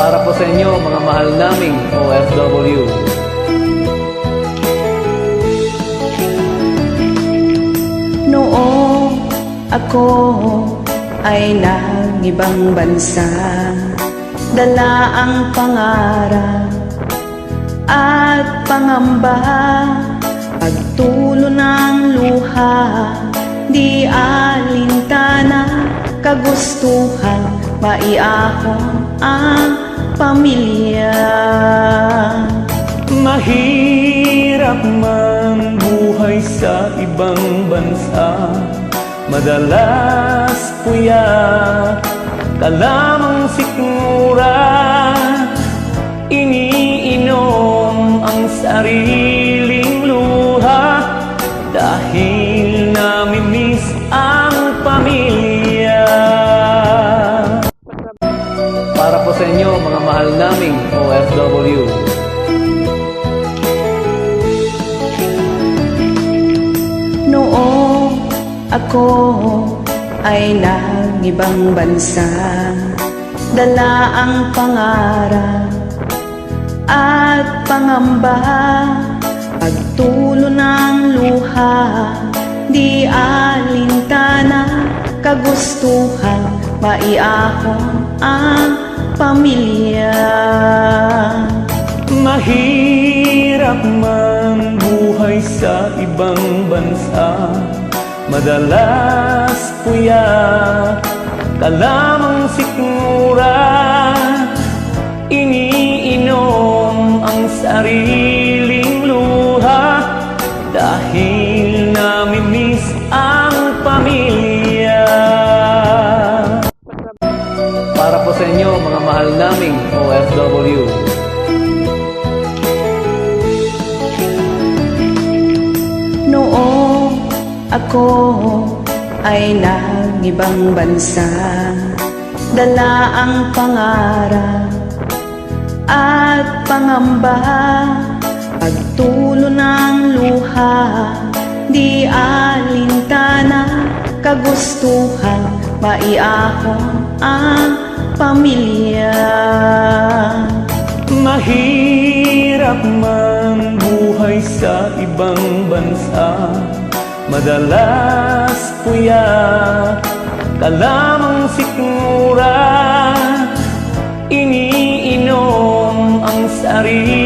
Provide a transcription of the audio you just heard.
Para po sa inyo, mga mahal naming OFW. Noong ako ay nag-ibang bansa, dala ang pangarap at pangamba, pagtulo ng luha, di alintana, kagustuhan, maiahon ang pamilya. Mahirap man buhay sa ibang bansa, madalas puyat ka lamang sikmura, iniinom ang sariling luha dahil namimiss ang pamilya. Para po sa inyo, mga mahal naming OFW. Noong ako ay nag-ibang bansa, dala ang pangarap at pangamba, pagtulo ng luha, di alintana, kagustuhan, maiahon ang pamilya. Mahirap man buhay sa ibang bansa, madalas puyat ka lamang sikmura, iniinom ang sariling luha dahil namimiss ang pamilya. Para po sa inyo, mga mahal naming OFW. Noong ako ay nag-ibang bansa, dala ang pangarap at pangamba, pagtulo ng luha, di alintana, kagustuhan, maiahon ang pamilya. Mahirap man buhay sa ibang bansa, madalas puyat ka lamang sikmura, iniinom ang sarili